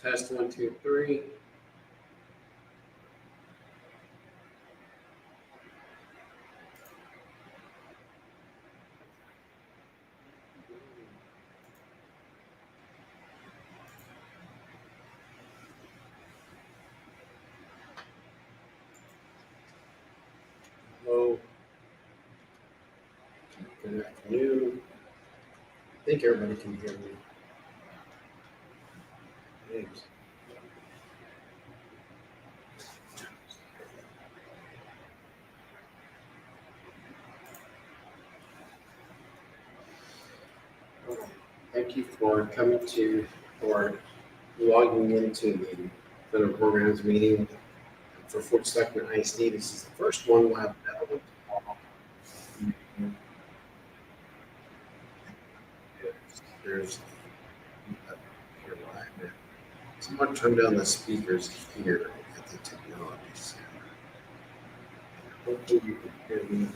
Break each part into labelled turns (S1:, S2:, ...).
S1: Test 1, 2, 3. Hello. Good afternoon. I think everybody can hear me. James. Thank you for coming to or logging into the Federal Programs meeting for Fort Stockton ISD. This is the first one we'll have available tomorrow. There's here live. Someone turn down the speakers here at the Technology Center. Hopefully you can hear me.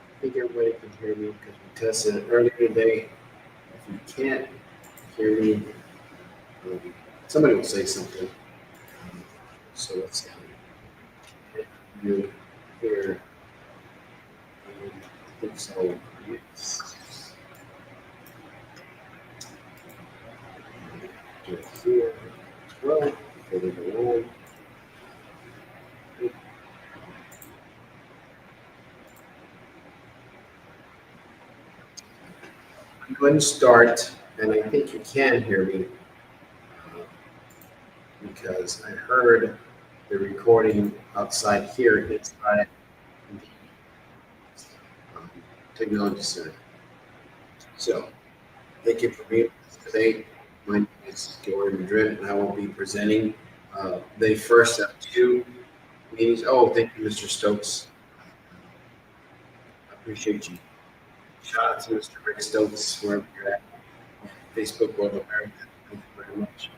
S1: I think everybody can hear me because we tested it earlier today. If you can't hear me, somebody will say something. So let's see. You hear? I think so. Yes. Here as well. Before they go on. I'm going to start, and I think you can hear me because I heard the recording outside here inside the Technology Center. So, thank you for being with us today. My name is Gary Madrid, and I will be presenting the first of two meetings. Oh, thank you, Mr. Stokes. I appreciate you. Shout out to Mr. Rick Stokes, wherever you're at. Facebook World of America. Thank you very much.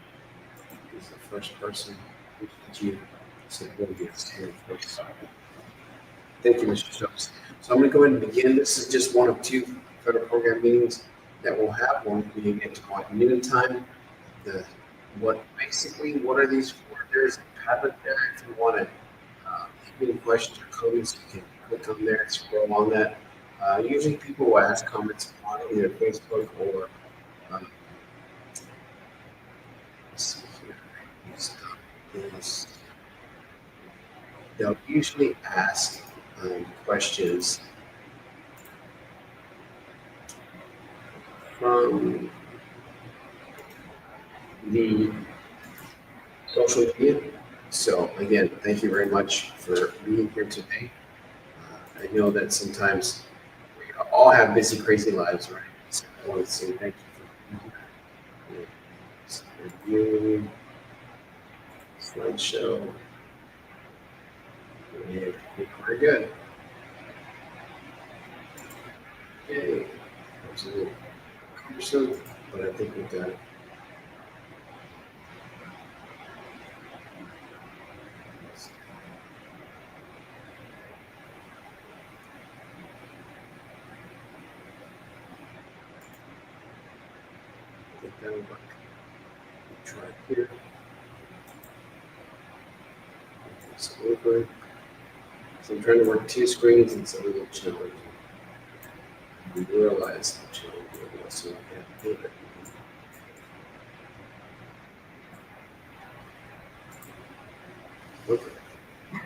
S1: He's the first person that you said will be here first. Thank you, Mr. Stokes. So I'm going to go ahead and begin. This is just one of two Federal Program meetings that we'll have. One meeting at noon time. What are these for? There's a Padlet there if you want to any questions or comments, you can click on there and scroll on that. Usually people will ask comments on either Facebook or let's see here. They'll usually ask questions from the social media. So again, thank you very much for being here today. I know that sometimes we all have busy, crazy lives, right? So I want to say thank you for being here. Review, slideshow. Yeah, very good. Okay, that was a little cumbersome, but I think we got it. I think that'll work. Try it here. It's over. So I'm trying to work two screens and it's a little challenging. We realize how challenging it was, so I can't do it. Okay. All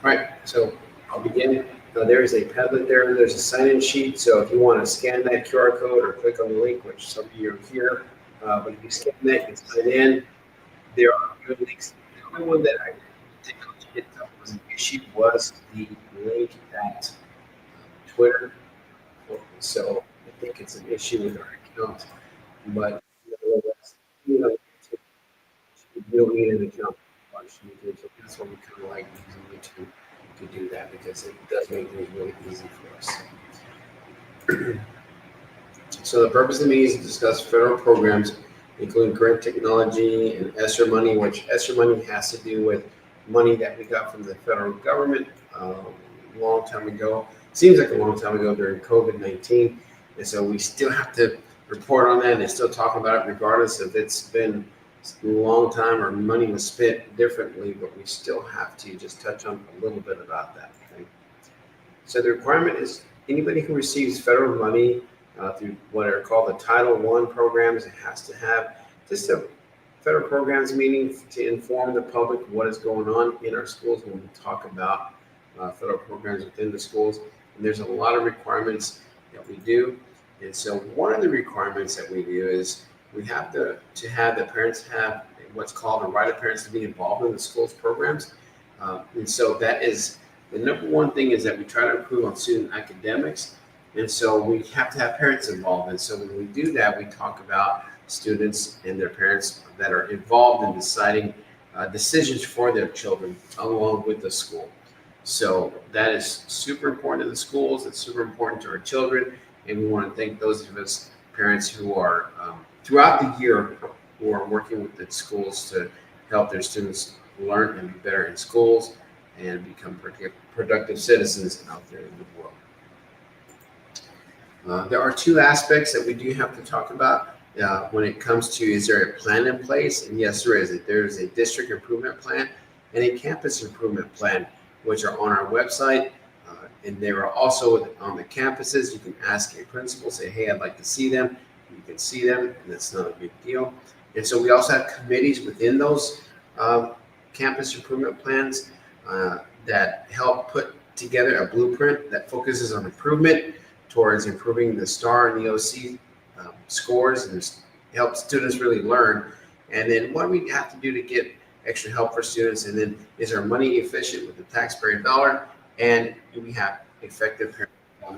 S1: right, so I'll begin. There is a Padlet there. There's a sign-in sheet. So if you want to scan that QR code or click on the link, which some of you are here, but if you scan that, you can sign in. There are good links. The only one that I did not get was an issue was the link at Twitter. So I think it's an issue with our account, but nevertheless, you don't need an account. So that's what we kind of like using YouTube to do that because it does make things really easy for us. So the purpose of the meeting is to discuss federal programs including grant technology and ESSER money, which ESSER money has to do with money that we got from the federal government a long time ago. Seems like a long time ago during COVID-19. And so we still have to report on that. And they're still talking about it regardless if it's been a long time or money was spent differently, but we still have to just touch on a little bit about that. Okay? So the requirement is anybody who receives federal money through what are called the Title I programs, it has to have just a federal programs meeting to inform the public what is going on in our schools when we talk about federal programs within the schools. And there's a lot of requirements that we do. And so one of the requirements that we do is we have to have the parents have what's called a right of parents to be involved in the school's programs. And so that is the number one thing is that we try to improve on student academics. And so we have to have parents involved. And so when we do that, we talk about students and their parents that are involved in deciding decisions for their children along with the school. So that is super important to the schools. It's super important to our children. And we want to thank those of us parents who are throughout the year who are working with the schools to help their students learn and be better in schools and become productive citizens out there in the world. There are two aspects that we do have to talk about when it comes to is there a plan in place? And yes, there is. There's a district improvement plan and a campus improvement plan, which are on our website. And they are also on the campuses. You can ask a principal, say, hey, I'd like to see them. You can see them, and that's not a big deal. And so we also have committees within those campus improvement plans that help put together a blueprint that focuses on improvement towards improving the STAR and the OC scores and help students really learn. And then what do we have to do to get extra help for students? And then is our money efficient with the taxpayer dollar? And do we have effective parent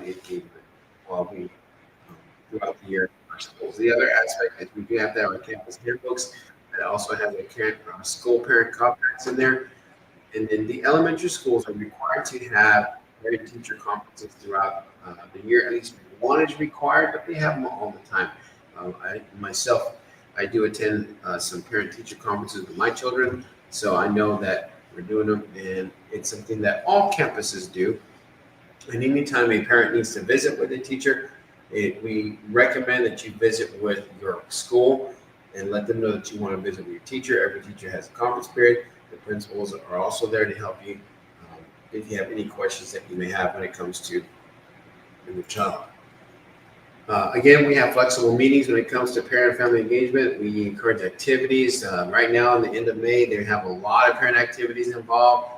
S1: engagement while we throughout the year in our schools? The other aspect is we do have to have our campus handbooks that also have a school parent compacts in there. And then the elementary schools are required to have parent-teacher conferences throughout the year. At least one is required, but they have them all the time. I do attend some parent-teacher conferences with my children, so I know that we're doing them, and it's something that all campuses do. And anytime a parent needs to visit with a teacher, we recommend that you visit with your school and let them know that you want to visit with your teacher. Every teacher has a conference period. The principals are also there to help you if you have any questions that you may have when it comes to your child. Again, we have flexible meetings when it comes to parent-family engagement. We encourage activities. Right now, in the end of May, they have a lot of parent activities involved.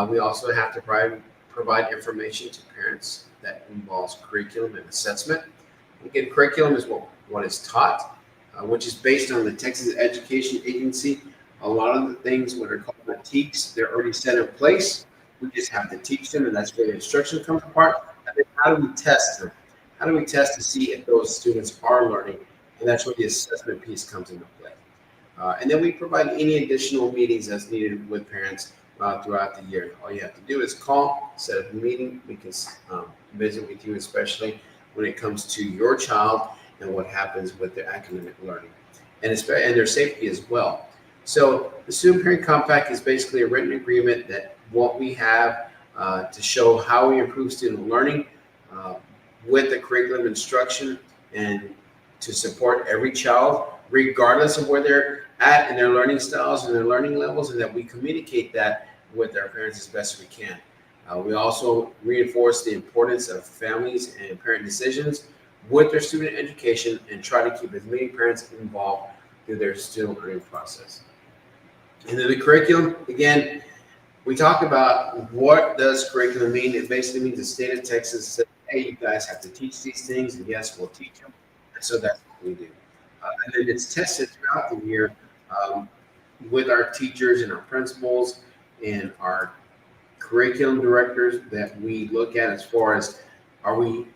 S1: We also have to provide information to parents that involves curriculum and assessment. Again, curriculum is what is taught, which is based on the Texas Education Agency. A lot of the things what are called the TEKS, they're already set in place. We just have to teach them, and that's where the instruction comes apart. And then how do we test them? How do we test to see if those students are learning? And that's where the assessment piece comes into play. And then we provide any additional meetings as needed with parents throughout the year. All you have to do is call, set up a meeting. We can visit with you, especially when it comes to your child and what happens with their academic learning and their safety as well. So the Student Parent Compact is basically a written agreement that what we have to show how we improve student learning with the curriculum instruction and to support every child, regardless of where they're at in their learning styles and their learning levels, and that we communicate that with our parents as best we can. We also reinforce the importance of families and parent decisions with their student education and try to keep as many parents involved through their student learning process. And then the curriculum, again, we talk about what does curriculum mean. It basically means the state of Texas says, hey, you guys have to teach these things, and yes, we'll teach them. And so that's what we do. And then it's tested throughout the year with our teachers and our principals and our curriculum directors that we look at as far as are we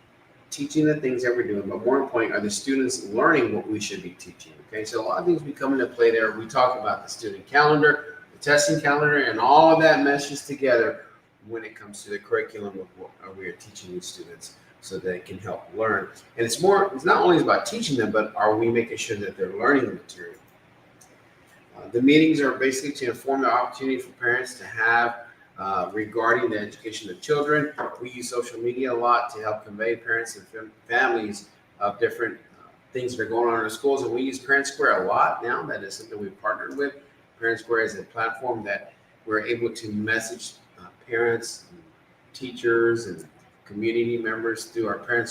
S1: teaching the things that we're doing, but more important, are the students learning what we should be teaching? Okay, so a lot of things we come into play there. We talk about the student calendar, the testing calendar, and all of that meshes together when it comes to the curriculum of what we are teaching these students. so they can help learn. And it's not only about teaching them, but are we making sure that they're learning the material? The meetings are basically to inform the opportunity for parents to have regarding the education of children. We use social media a lot to help convey parents and families of different things that are going on in our schools. And we use Parent Square a lot now. That is something we've partnered with. Parent Square is a platform that we're able to message parents, and teachers, and community members through our Parent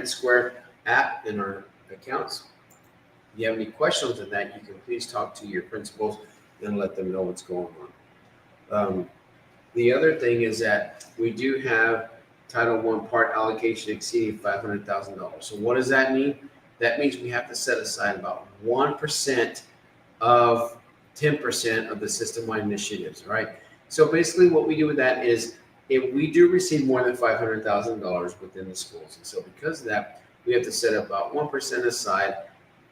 S1: Square app in our accounts. If you have any questions on that, you can please talk to your principals and let them know what's going on. The other thing is that we do have Title I part allocation exceeding $500,000. So what does that mean? That means we have to set aside about 1% of 10% of the system-wide initiatives, right? So basically what we do with that is if we do receive more than $500,000 within the schools, and so because of that, we have to set about 1% aside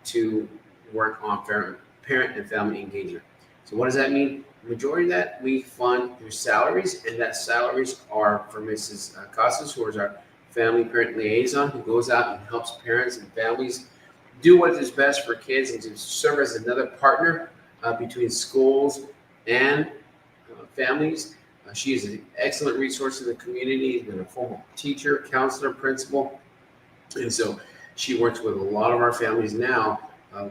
S1: to work on parent and family engagement. So what does that mean? The majority of that we fund through salaries, and that salaries are for Mrs. Casas, who is our family parent liaison, who goes out and helps parents and families do what is best for kids and to serve as another partner between schools and families. She is an excellent resource in the community, has been a former teacher, counselor, principal, and so she works with a lot of our families now,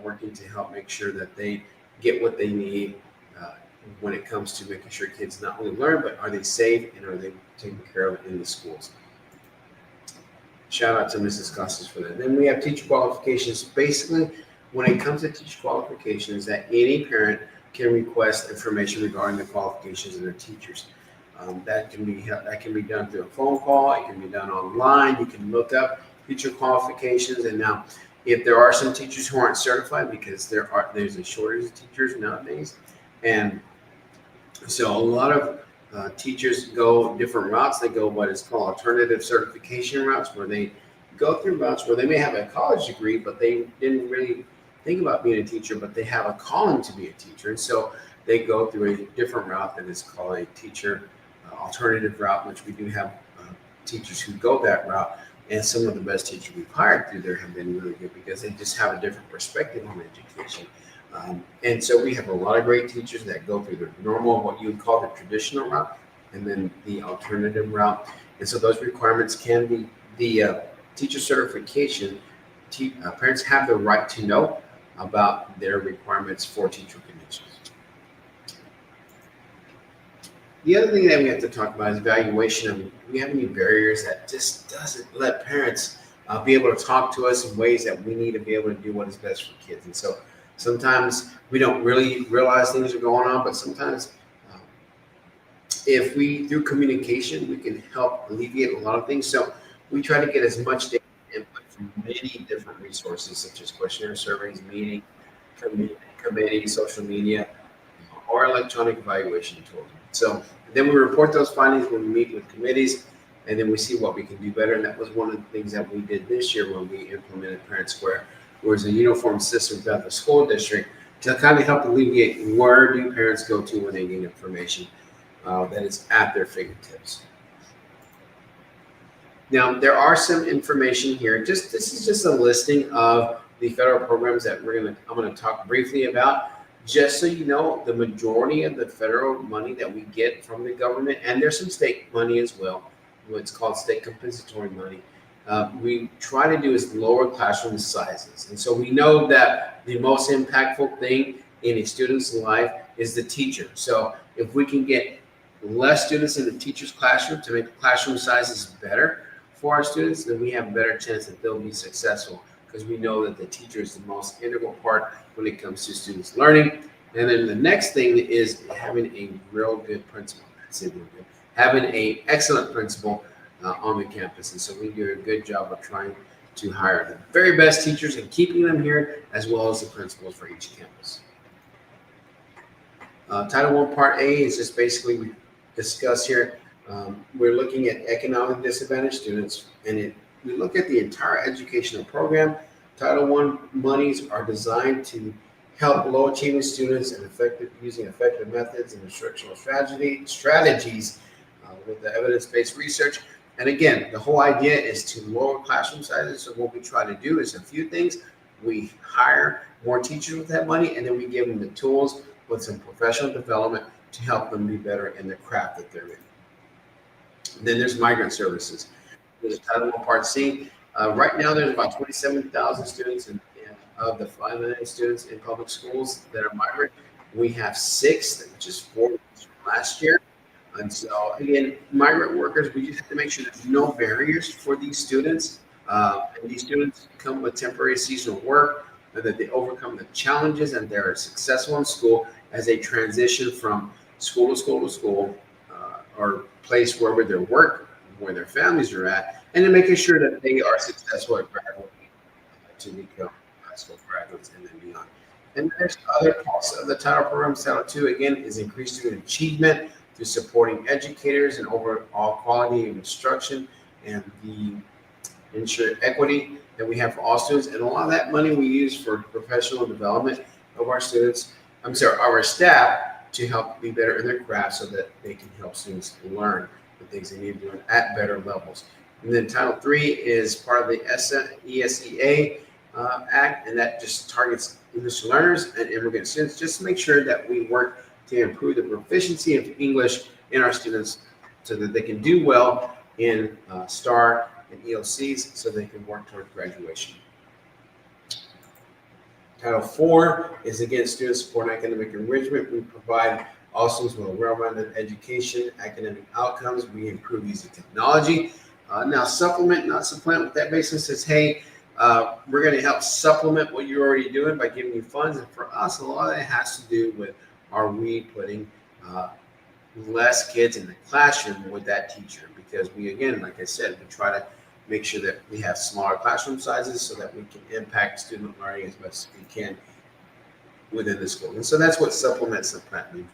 S1: working to help make sure that they get what they need when it comes to making sure kids not only learn, but are they safe and are they taken care of in the schools. Shout out to Mrs. Casas for that. Then we have teacher qualifications. Basically, when it comes to teacher qualifications, that any parent can request information regarding the qualifications of their teachers. That can be done through a phone call. It can be done online. You can look up teacher qualifications. And now, if there are some teachers who aren't certified, because there's a shortage of teachers nowadays, and so a lot of teachers go different routes. They go what is called alternative certification routes, where they go through routes where they may have a college degree, but they didn't really think about being a teacher, but they have a calling to be a teacher. And so they go through a different route that is called a teacher alternative route, which we do have teachers who go that route. And some of the best teachers we've hired through there have been really good because they just have a different perspective on education. And so we have a lot of great teachers that go through the normal, what you would call the traditional route, and then the alternative route. And so those requirements can be the teacher certification. Parents have the right to know about their requirements for teacher credentials. The other thing that we have to talk about is evaluation. We have any barriers that just doesn't let parents be able to talk to us in ways that we need to be able to do what is best for kids. And so sometimes we don't really realize things are going on, but sometimes if we, through communication, we can help alleviate a lot of things. So we try to get as much data input from many different resources, such as questionnaire surveys, meeting, committee, social media, or electronic evaluation tools. So then we report those findings when we meet with committees, and then we see what we can do better. And that was one of the things that we did this year when we implemented Parent Square, where it's a uniform system throughout the school district to kind of help alleviate where do parents go to when they need information that is at their fingertips. Now, there are some information here. This is just a listing of the federal programs that I'm going to talk briefly about. Just so you know, the majority of the federal money that we get from the government, and there's some state money as well, what's called state compensatory money, we try to do is lower classroom sizes. And so we know that the most impactful thing in a student's life is the teacher. So if we can get less students in the teacher's classroom to make the classroom sizes better for our students, then we have a better chance that they'll be successful, because we know that the teacher is the most integral part when it comes to students learning. And then the next thing is having a real good principal. Having an excellent principal on the campus. And so we do a good job of trying to hire the very best teachers and keeping them here, as well as the principals for each campus. Title I Part A is just basically, we discuss here, we're looking at economic disadvantaged students, and we look at the entire educational program. Title I monies are designed to help low achieving students and using effective methods and instructional strategies with the evidence-based research. And again, the whole idea is to lower classroom sizes. So what we try to do is a few things. We hire more teachers with that money, and then we give them the tools with some professional development to help them be better in the craft that they're in. Then there's migrant services. There's a Title I Part C. Right now, there's about 27,000 students of the 5 million students in public schools that are migrant. We have 6, which is 4 from last year. And so, again, migrant workers, we just have to make sure there's no barriers for these students. And these students come with temporary seasonal work, and that they overcome the challenges and they're successful in school as they transition from school to school to school, or place wherever their work, where their families are at, and then making sure that they are successful at graduating to become high school graduates and then beyond. And there's other parts of the title program. Title II, again, is increased student achievement through supporting educators and overall quality of instruction and the ensure equity that we have for all students. And a lot of that money we use for professional development of our students, our staff, to help be better in their craft so that they can help students learn the things they need to do at better levels. And then Title III is part of the ESEA Act, and that just targets English learners and immigrant students, just to make sure that we work to improve the proficiency of English in our students so that they can do well in STAR and ELCs so they can work toward graduation. Title IV is, again, student support and academic enrichment. We provide all students with a well-rounded education, academic outcomes. We improve using technology. Now, supplement, not supplant. What that basically says, hey, we're going to help supplement what you're already doing by giving you funds. And for us, a lot of that has to do with, are we putting less kids in the classroom with that teacher? Because we, again, like I said, we try to make sure that we have smaller classroom sizes so that we can impact student learning as much as we can within the school. And so that's what supplement means right there.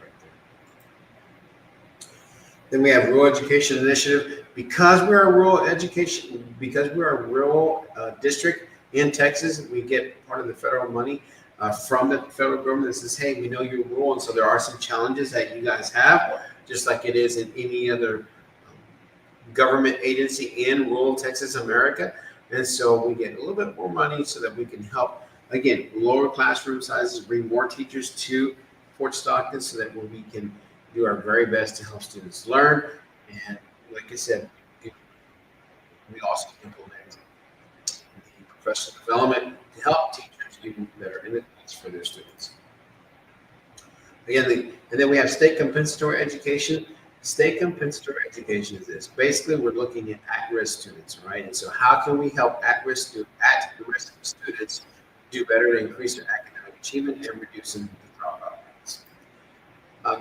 S1: Then we have Rural Education Initiative. Because we're a rural education, because we're a rural district in Texas, we get part of the federal money from the federal government that says, hey, we know you're rural, and so there are some challenges that you guys have, just like it is in any other government agency in rural Texas America. And so we get a little bit more money so that we can help, again, lower classroom sizes, bring more teachers to Fort Stockton so that we can do our very best to help students learn. And like I said, we also implement the professional development to help teachers do better in the class for their students. Again, and then we have state compensatory education. State compensatory education is this. Basically, we're looking at-risk students, right? And so how can we help at-risk students do better to increase their academic achievement and reducing the dropout rates?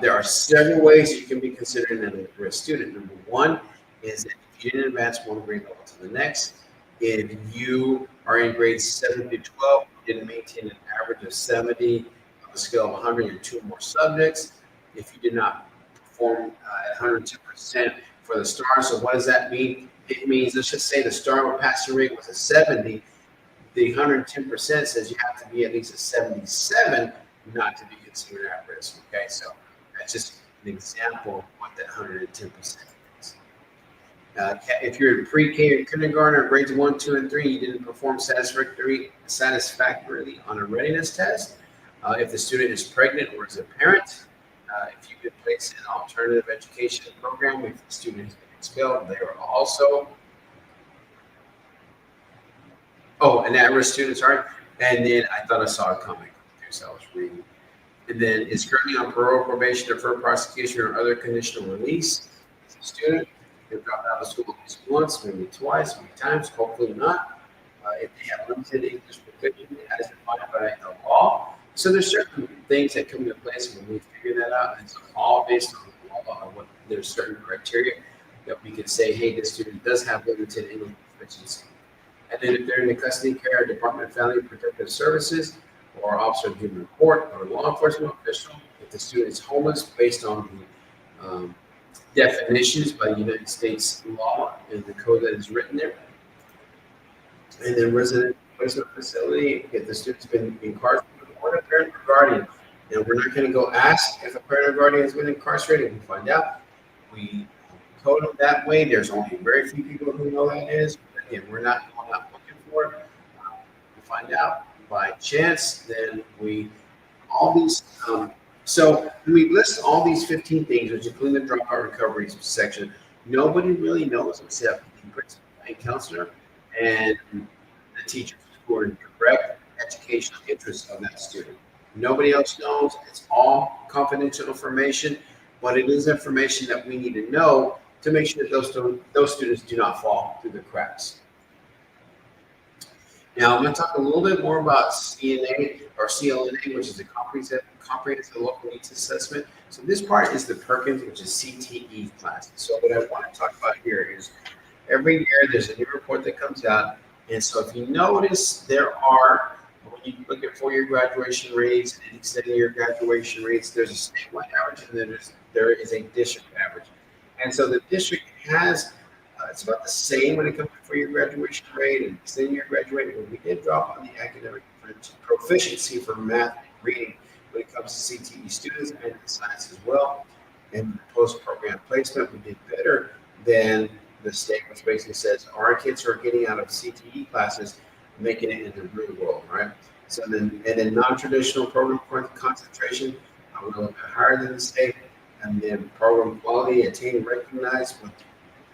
S1: There are several ways you can be considered an at-risk student. Number one is that if you didn't advance one grade level to the next, if you are in grades 7 to 12, you didn't maintain an average of 70 on a scale of 100 in 2 or more subjects, if you did not perform at 102% for the STAR. So what does that mean? It means, let's just say the STAR passing rate was a 70. The 110% says you have to be at least a 77 not to be considered at risk. Okay, so that's just an example of what that 110% is. If you're in pre-K or kindergarten or grades 1, 2, and 3, you didn't perform satisfactorily on a readiness test. If the student is pregnant or is a parent, if you could place an alternative education program, if the student has been expelled, they are also, an at-risk student, sorry. And then I thought I saw a comic there, so I was reading. And then is currently on parole, probation, deferred prosecution, or other conditional release. As a student, they've dropped out of school at least once, maybe twice, many times, hopefully not. If they have limited English proficiency as defined by the law. So there's certain things that come into place when we figure that out. And it's all based on the law. There's certain criteria that we could say, hey, this student does have limited English proficiency. And then if they're in the custody care, Department of Family Protective Services, or Officer of Human Report, or law enforcement official, if the student is homeless based on the definitions by United States law and the code that is written there. And then resident placement facility, if the student's been incarcerated, or a parent or guardian. Now, we're not going to go ask if a parent or guardian has been incarcerated. We find out. We code them that way. There's only very few people who know that is. But again, we're not going out looking for it. We find out by chance, then we all these. So we list all these 15 things, which include the dropout recovery section. Nobody really knows except the principal and counselor and the teachers who are in direct educational interest of that student. Nobody else knows. It's all confidential information, but it is information that we need to know to make sure that those students do not fall through the cracks. Now, I'm going to talk a little bit more about CNA or CLNA, which is the comprehensive local needs assessment. So this part is the Perkins, which is CTE class. So what I want to talk about here is every year there's a new report that comes out. And so if you notice, there are, when you look at four-year graduation rates and extended year graduation rates, there's a statewide average and then there is a district average. And so the district has it's about the same when it comes to four-year graduation rate and extended year graduation. But we did drop on the academic proficiency for math and reading when it comes to CTE students and science as well. And post-program placement, we did better than the state, which basically says our kids who are getting out of CTE classes making it in the real world, right? So then non-traditional program concentration, we're a little bit higher than the state, and then program quality attained recognized. What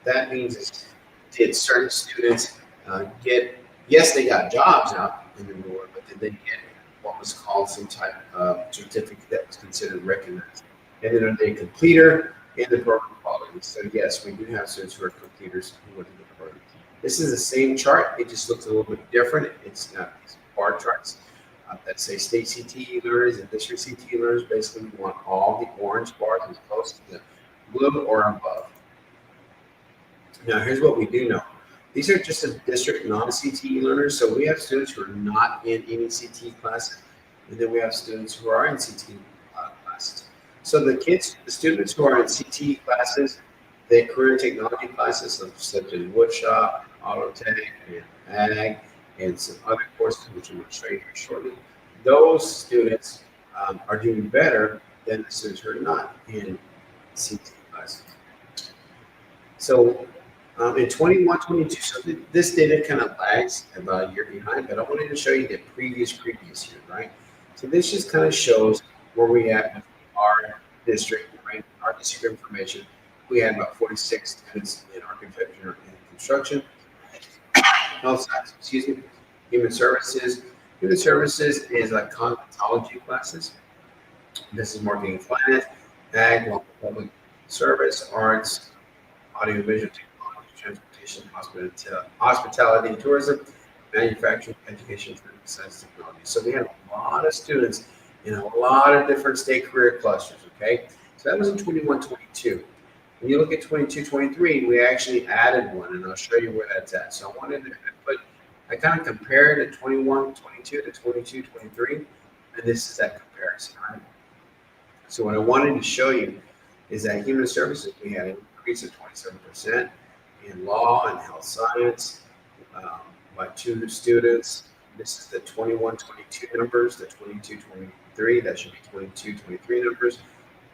S1: that means is did certain students yes, they got jobs out in the real world, but did they get what was called some type of certificate that was considered recognized? And then are they a completer in the program quality? So yes, we do have students who are completers who went to the program. This is the same chart. It just looks a little bit different. It's not these bar charts that say state CTE learners and district CTE learners. Basically, we want all the orange bars as close to the blue or above. Now, here's what we do know. These are just a district non-CTE learners. So we have students who are not in any CTE classes, and then we have students who are in CTE classes. So the students who are in CTE classes, the career technology classes such as woodshop, auto tech, and ag, and some other courses which I'm going to show you here shortly. Those students are doing better than the students who are not in CTE classes. So in 21-22, so this data kind of lags about a year behind, but I wanted to show you the previous year, right? So this just kind of shows where we at with our district, right? Our district information. We had about 46 students in architecture and construction, health science, human services. Human services is like cosmetology classes. This is marketing and finance, ag, public service, arts, audiovisual technology, transportation, hospitality and tourism, manufacturing, education, science, technology. So we had a lot of students in a lot of different state career clusters, okay? So that was in 21-22. When you look at 22-23, we actually added one, and I'll show you where that's at. So I kind of compared the 21-22 to 22-23, and this is that comparison, right? So what I wanted to show you is that human services, we had an increase of 27% in law and health science by 2 students. This is the 21-22 numbers, the 22-23, that should be 22-23 numbers.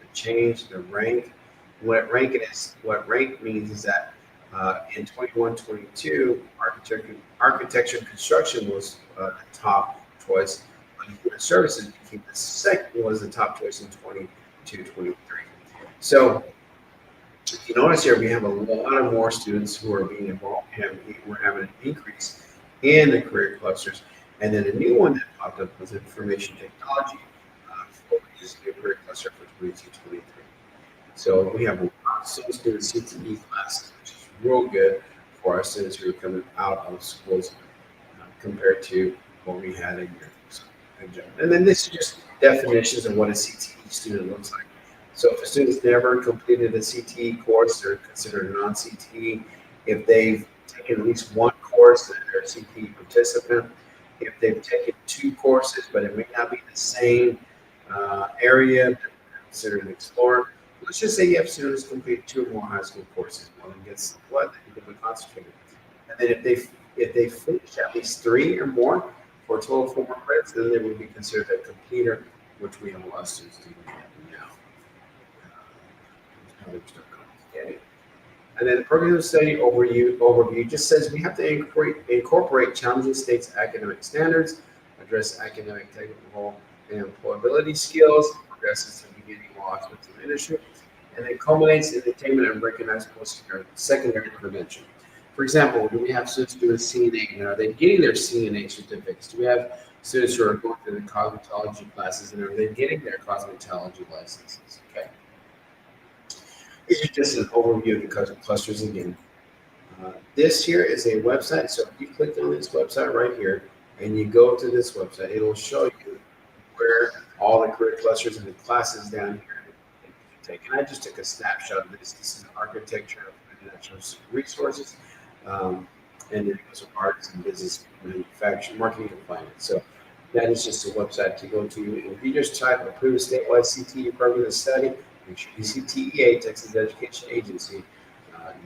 S1: The change, the rank. What rank means is that in 21-22, architecture and construction was the top choice. Human services became the second, was the top choice in 22-23. So if you notice here, we have a lot of more students who are being involved. We're having an increase in the career clusters. And then a new one that popped up was information technology, which is a career cluster for 22-23. So we have some students CTE classes, which is real good for our students who are coming out of schools compared to what we had a year ago. And then this is just definitions of what a CTE student looks like. So if a student's never completed a CTE course, they're considered a non-CTE. If they've taken at least one course, then they're a CTE participant. If they've taken 2 courses, but it may not be the same area, they're considered an explorer. Let's just say you have students complete 2 or more high school courses. One of them gets what they become concentrated. And then if they finish at least 3 or more for a total of 4 more credits, then they will be considered a completer, which we have a lot of students doing now. And then the program study overview just says we have to incorporate challenging states' academic standards, address academic, technical, and employability skills, progresses to beginning law enforcement industry, and then culminates in the attainment of recognized post-secondary credential. For example, do we have students doing CNA, and are they getting their CNA certificates? Do we have students who are going through the cosmetology classes, and are they getting their cosmetology licenses? Okay. This is just an overview of the clusters again. This here is a website. So if you click on this website right here and you go to this website, it'll show you where all the career clusters and the classes down here you take. And I just took a snapshot of this. This is architecture of natural resources. And then it goes with arts and business, manufacturing, marketing, and finance. So that is just a website to go to. If you just type approved statewide CTE program to study, make sure you see TEA, Texas Education Agency,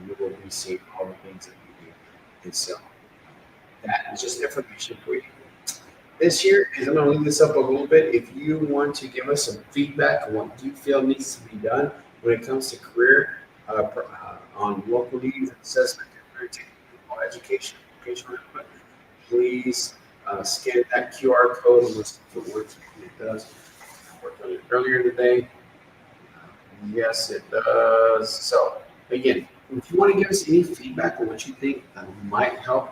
S1: you will be seeing all the things that we do. And so that is just information for you. This year is, I'm going to leave this up a little bit. If you want to give us some feedback on what you feel needs to be done when it comes to career on local needs assessment, career technical education, vocational input, please scan that QR code and listen to what works. It does. I worked on it earlier today. Yes, it does. So again, if you want to give us any feedback on what you think might help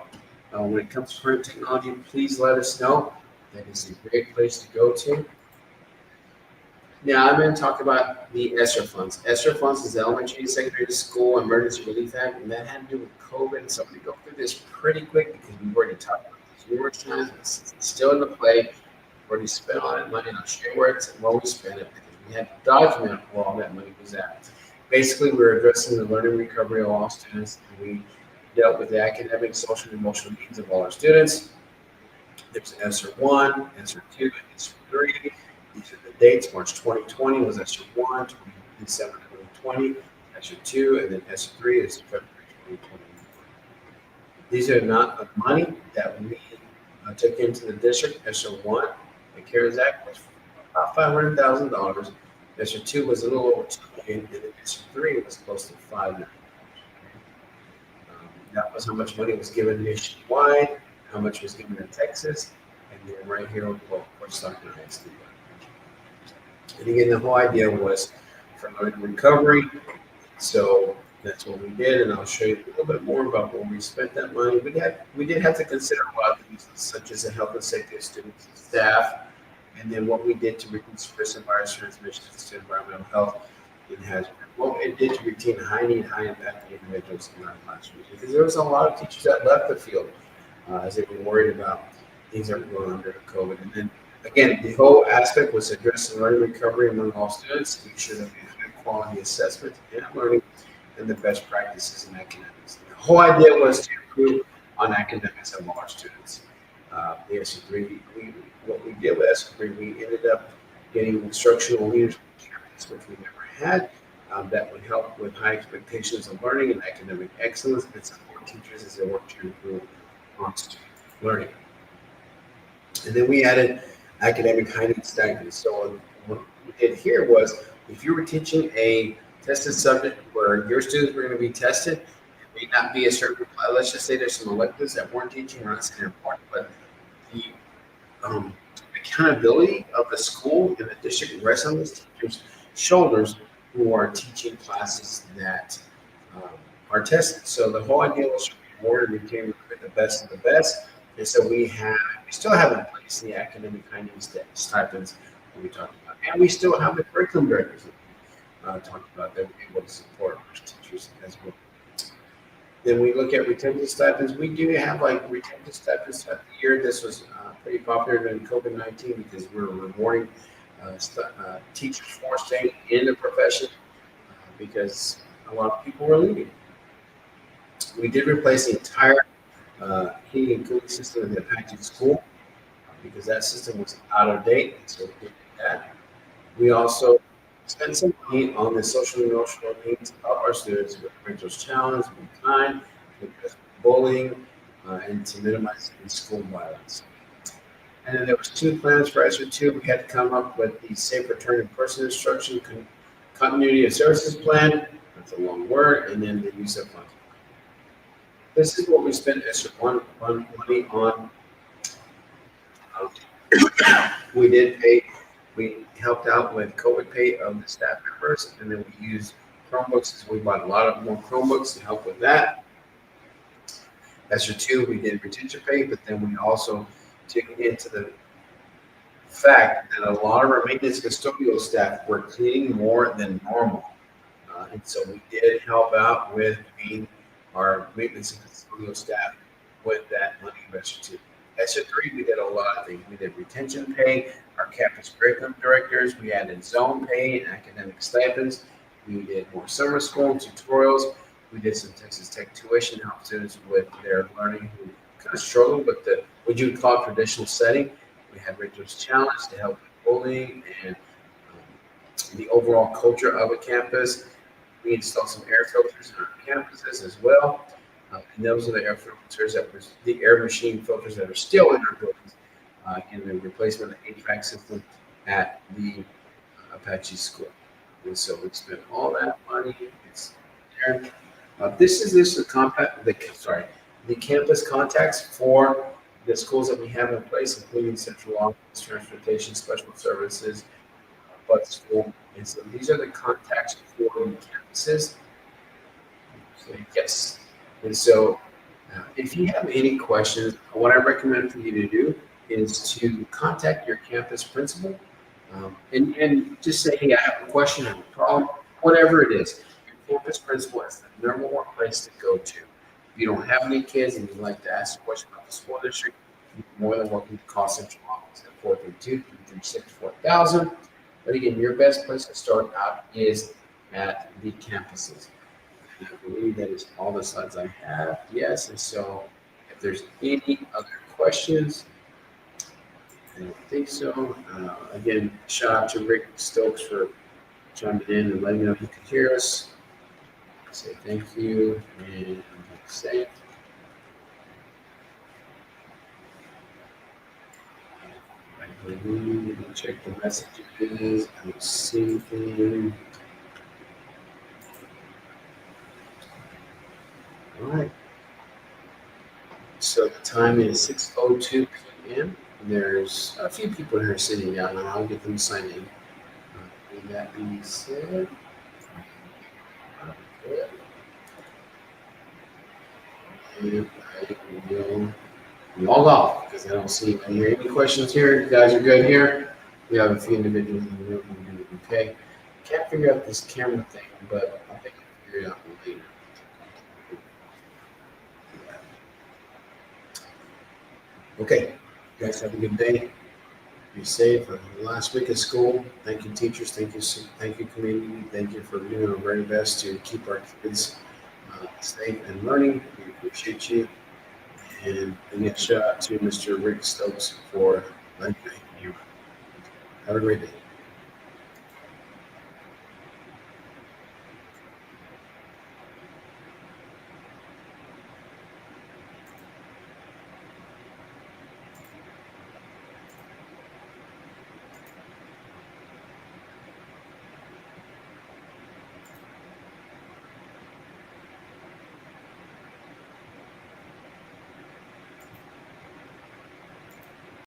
S1: when it comes to current technology, please let us know. That is a great place to go to. Now, I'm going to talk about the ESSER funds. ESSER funds is the Elementary and Secondary School Emergency Relief Act, and that had to do with COVID. So I'm going to go through this pretty quick because we've already talked about this numerous times. It's still in the play. We've already spent all that money, and I'll show you where we spent it because we had to document where all that money was at. Basically, we're addressing the learning recovery of all students, and we dealt with the academic, social, and emotional needs of all our students. There's ESSER 1, ESSER 2, and ESSER 3. These are the dates. March 2020 was ESSER 1, December 2020, ESSER 2, and then ESSER 3 is February 2021. These are not of money that we took into the district. ESSER 1, the CARES Act, was about $500,000. ESSER 2 was a little over $2 million, and then ESSER 3 was close to $5 million. That was how much money was given nationwide, how much was given in Texas, and then right here, what Stockton ISD. And again, the whole idea was for learning recovery. So that's what we did, and I'll show you a little bit more about where we spent that money. We did have to consider a lot of things, such as the health and safety of students and staff, and then what we did to reduce risk of virus transmission to environmental health. What it did to retain high-need, high-impact individuals in our classrooms, because there was a lot of teachers that left the field as they were worried about things that were going on during COVID. And then, again, the whole aspect was addressing learning recovery among all students, make sure that we have high-quality assessment in learning and the best practices in academics. The whole idea was to improve on academics of all our students. The ESSER 3, what we did with ESSER 3, we ended up getting instructional leadership, which we never had. That would help with high expectations of learning and academic excellence and support teachers as they work to improve on student learning. And then we added academic high-need stipends. So what we did here was, if you were teaching a tested subject where your students were going to be tested, it may not be a certain, let's just say there's some electives that weren't teaching, we're not saying they're important, but the accountability of the school and the district rests on those teachers' shoulders who are teaching classes that are tested. So the whole idea was to reward and retain the best of the best. And so we still have in place the academic high-need stipends that we talked about. And we still have the curriculum directors that we talked about that we're able to support our teachers as well. Then we look at retention stipends. We do have like retention stipends throughout the year. This was pretty popular during COVID-19 because we're rewarding teachers for staying in the profession because a lot of people were leaving. We did replace the entire heating and cooling system in the Apache school because that system was out of date, so we did that. We also spent some money on the social and emotional needs of our students with Rachel's Challenge, Be Kind, because bullying, and to minimize in-school violence. And then there was 2 plans for ESSER 2. We had to come up with the Safe Return in Person Instruction Continuity of Services Plan. That's a long word. And then the use of funds. This is what we spent extra money on. We did pay, we helped out with COVID pay of the staff members, and then we used Chromebooks. So we bought a lot of more Chromebooks to help with that. Extra two, we did retention pay, but then we also took into the fact that a lot of our maintenance custodial staff were cleaning more than normal. And so we did help out with paying our maintenance and custodial staff with that money of extra two. Extra three, we did a lot of things. We did retention pay, our campus curriculum directors, we added zone pay and academic stipends. We did more summer school tutorials. We did some Texas Tech tuition, help students with their learning who kind of struggle with the, what you would call traditional setting. We had Rachel's Challenge to help with bullying and the overall culture of a campus. We installed some air filters in our campuses as well. And those are the air filters that were the air machine filters that are still in our buildings in the replacement of the HVAC system at the Apache School. And so we spent all that money. It's there. This is the campus contacts for the schools that we have in place, including central office, transportation, special services, bus school. And so these are the contacts for the campuses. So yes. And so if you have any questions, what I recommend for you to do is to contact your campus principal and just say, hey, I have a question, I have a problem, whatever it is. Your campus principal is the number one place to go to. If you don't have any kids and you'd like to ask a question about the school district, you're more than welcome to call central office at 432-336-4000. But again, your best place to start out is at the campuses. And I believe that is all the slides I have. Yes, and so if there's any other questions, I don't think so. Again, shout out to Rick Stokes for chiming in and letting me know he could hear us. Say thank you and say it. I believe, check the messages. I don't see anything. All right. So the time is 6:02 p.m. There's a few people here sitting down, and I'll get them signed in. With that being said, and I will log off because I don't see any questions here. You guys are good here. We have a few individuals in the room who do okay. Can't figure out this camera thing, but I think I'll figure it out later. Okay, you guys have a good day. Be safe. The last week of school. Thank you, teachers. Thank you, community. Thank you for doing our very best to keep our kids safe and learning. We appreciate you. And again, shout out to Mr. Rick Stokes for letting me. Have a great day.